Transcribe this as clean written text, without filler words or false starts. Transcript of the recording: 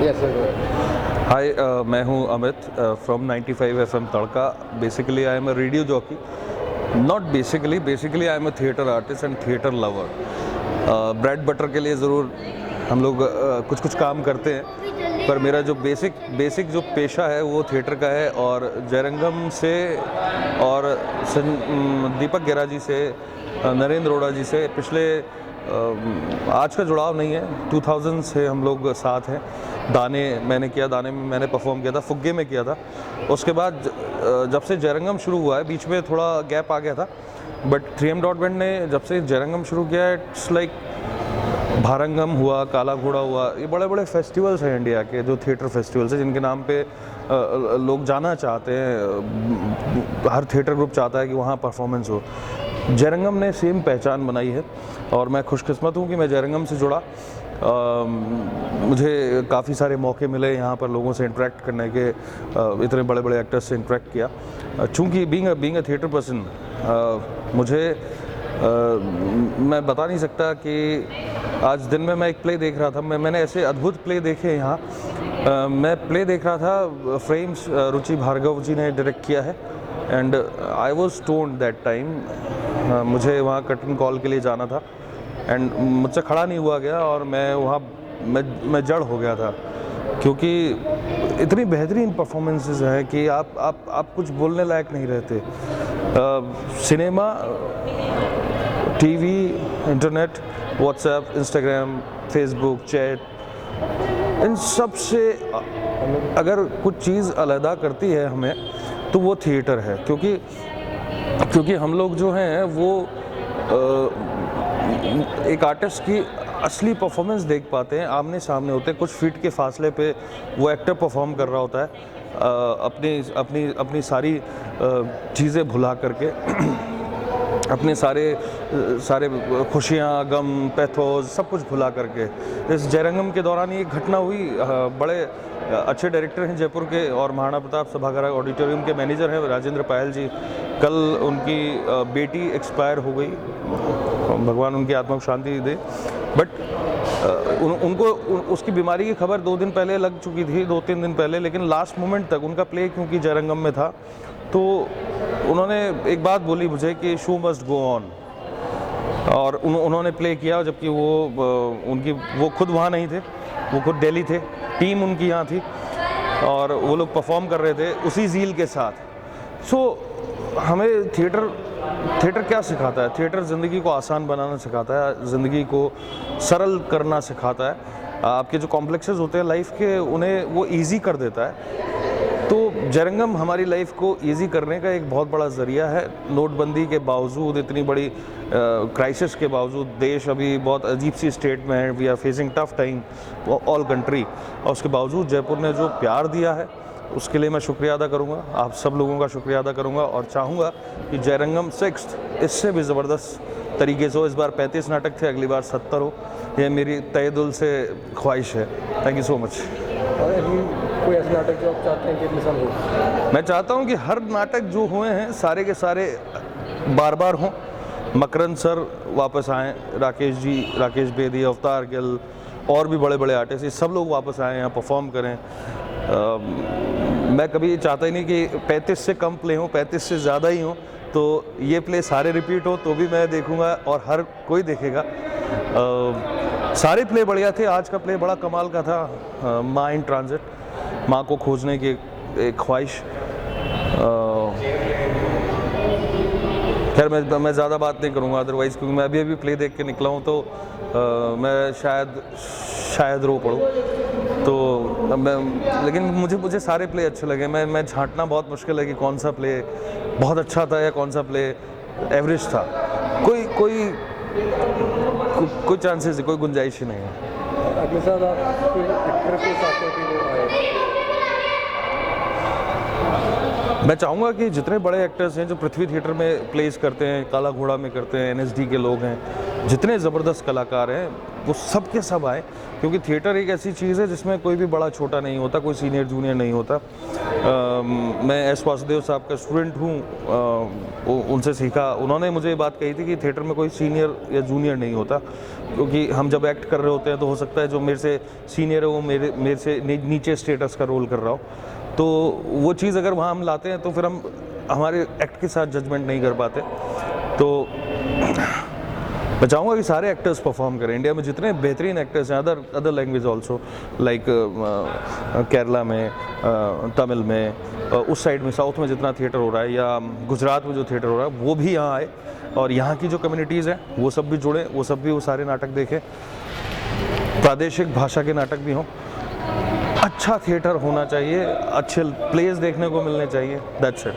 Yes sir. हाय, मैं हूँ Amit from 95 FM tadka. Basically I am a radio jockey, not basically I am a theatre artist and theatre lover. Bread butter के लिए ज़रूर हम लोग कुछ कुछ काम करते हैं, पर मेरा जो बेसिक जो पेशा है वो थिएटर का है। और जयरंगम से और दीपक गेरा जी से, नरेंद्र रोड़ा जी से पिछले आज का जुड़ाव नहीं है, 2000 से हम लोग साथ हैं। दाने में मैंने परफॉर्म किया था, फुग्गे में किया था। उसके बाद जब से जयरंगम शुरू हुआ है, बीच में थोड़ा गैप आ गया था, बट 3M डॉट बैंड ने जब से जयरंगम शुरू किया है, इट्स लाइक भारंगम हुआ, काला घोड़ा हुआ, ये बड़े बड़े फेस्टिवल्स हैं इंडिया के, जो थिएटर फेस्टिवल्स हैं जिनके नाम पे लोग जाना चाहते हैं। हर थिएटर ग्रुप चाहता है कि वहाँ परफॉर्मेंस हो। जयरंगम ने सेम पहचान बनाई है और मैं खुशकिस्मत हूँ कि मैं जयरंगम से जुड़ा। मुझे काफ़ी सारे मौके मिले यहाँ पर लोगों से इंटरेक्ट करने के, इतने बड़े बड़े एक्टर्स से इंटरेक्ट किया। चूँकि बीइंग अ थिएटर पर्सन, मुझे मैं बता नहीं सकता कि आज दिन में मैं एक प्ले देख रहा था। मैंने ऐसे अद्भुत प्ले देखे यहाँ। मैं प्ले देख रहा था, फ्रेम्स रुचि भार्गव जी ने डायरेक्ट किया है, and I was stoned that time. मुझे वहाँ कर्टन कॉल के लिए जाना था एंड मुझसे खड़ा नहीं हुआ गया और मैं वहाँ मैं जड़ हो गया था, क्योंकि इतनी बेहतरीन परफॉर्मेंसेस हैं कि आप कुछ बोलने लायक नहीं रहते। Cinema, TV, internet, WhatsApp, Instagram, Facebook, chat, इन सब से अगर कुछ चीज़ अलहदा करती है हमें, तो वो थिएटर है। क्योंकि हम लोग जो हैं वो एक आर्टिस्ट की असली परफॉर्मेंस देख पाते हैं, आमने सामने होते हैं। कुछ फीट के फासले पे वो एक्टर परफॉर्म कर रहा होता है, अपनी सारी चीज़ें भुला करके अपने सारे खुशियाँ, गम, पैथोस सब कुछ भुला करके। इस जयरंगम के दौरान ये घटना हुई। बड़े अच्छे डायरेक्टर हैं जयपुर के और महाराणा प्रताप सभागार ऑडिटोरियम के मैनेजर हैं राजेंद्र पायल जी। कल उनकी बेटी एक्सपायर हो गई, भगवान उनकी आत्मा को शांति दे। बट उनको उसकी बीमारी की खबर 2 दिन पहले लग चुकी थी, 2-3 दिन पहले, लेकिन लास्ट मोमेंट तक उनका प्ले क्योंकि जयरंगम में था, तो उन्होंने एक बात बोली मुझे कि शो मस्ट गो ऑन, और उन्होंने प्ले किया। जबकि वो खुद वहाँ नहीं थे, वो खुद दिल्ली थे, टीम उनकी यहाँ थी और वो लोग परफॉर्म कर रहे थे उसी ज़ील के साथ। सो हमें थिएटर क्या सिखाता है? थिएटर ज़िंदगी को आसान बनाना सिखाता है, ज़िंदगी को सरल करना सिखाता है। आपके जो कॉम्प्लेक्सेस होते हैं लाइफ के, उन्हें वो ईज़ी कर देता है। तो जयरंगम हमारी लाइफ को इजी करने का एक बहुत बड़ा ज़रिया है। नोटबंदी के बावजूद, इतनी बड़ी क्राइसिस के बावजूद, देश अभी बहुत अजीब सी स्टेट में है, we are facing tough time all country, और उसके बावजूद जयपुर ने जो प्यार दिया है उसके लिए मैं शुक्रिया अदा करूँगा, आप सब लोगों का शुक्रिया अदा करूँगा। और चाहूँगा कि जयरंगम 6th इससे भी ज़बरदस्त तरीके से हो। इस बार 35 नाटक थे, अगली बार 70 हो, यह मेरी तहे दिल से ख्वाहिश है। Thank you so much. कोई ऐसे नाटक जो आप चाहते हैं कि मिसल हो? मैं चाहता हूं कि हर नाटक जो हुए हैं सारे के सारे बार बार हों। मकरंद सर वापस आएँ, राकेश बेदी, अवतार गिल, और भी बड़े बड़े आर्टिस्ट, ये सब लोग वापस आएँ, यहाँ परफॉर्म करें। मैं कभी चाहता ही नहीं कि 35 से कम प्ले हों, 35 से ज़्यादा ही हों। तो ये प्ले सारे रिपीट हो तो भी मैं देखूँगा और हर कोई देखेगा। सारे प्ले बढ़िया थे। आज का प्ले बड़ा कमाल का था, माँ इन ट्रांजिट, माँ को खोजने की एक ख्वाहिश। खैर मैं ज़्यादा बात नहीं करूँगा अदरवाइज़, क्योंकि मैं अभी प्ले देख के निकला हूँ, तो मैं शायद रो पड़ूँ। तो लेकिन मुझे सारे प्ले अच्छे लगे। मैं झांटना बहुत मुश्किल है कि कौन सा प्ले बहुत अच्छा था या कौन सा प्ले एवरेज था। कोई चांसेस, कोई गुंजाइश ही नहीं है। अगले साल आप कोई एक्टर के साथ कि वो आए? मैं चाहूँगा कि जितने बड़े एक्टर्स हैं जो पृथ्वी थिएटर में प्लेस करते हैं, काला घोड़ा में करते हैं, NSD के लोग हैं, जितने ज़बरदस्त कलाकार हैं, वो सब के सब आए, क्योंकि थिएटर एक ऐसी चीज़ है जिसमें कोई भी बड़ा छोटा नहीं होता, कोई सीनियर जूनियर नहीं होता। मैं एस वासुदेव साहब का स्टूडेंट हूँ, उनसे सीखा। उन्होंने मुझे ये बात कही थी कि थिएटर में कोई सीनियर या जूनियर नहीं होता, क्योंकि हम जब एक्ट कर रहे होते हैं तो हो सकता है जो मेरे से सीनियर है वो मेरे से नीचे स्टेटस का रोल कर रहा हो, तो वो चीज़ अगर वहाँ हम लाते हैं तो फिर हम हमारे एक्ट के साथ जजमेंट नहीं कर पाते। तो मैं चाहूँगा कि सारे एक्टर्स परफॉर्म करें। इंडिया में जितने बेहतरीन एक्टर्स हैं, other language also, like Kerala में, तमिल में, उस साइड में साउथ में जितना थिएटर हो रहा है, या गुजरात में जो थिएटर हो रहा है, वो भी यहाँ आए और यहाँ की जो कम्युनिटीज़ हैं वो सब भी जुड़े, वो सब भी वो सारे नाटक देखें, प्रादेशिक भाषा के नाटक भी हों। अच्छा थिएटर होना चाहिए, अच्छे प्लेस देखने को मिलने चाहिए। That's it.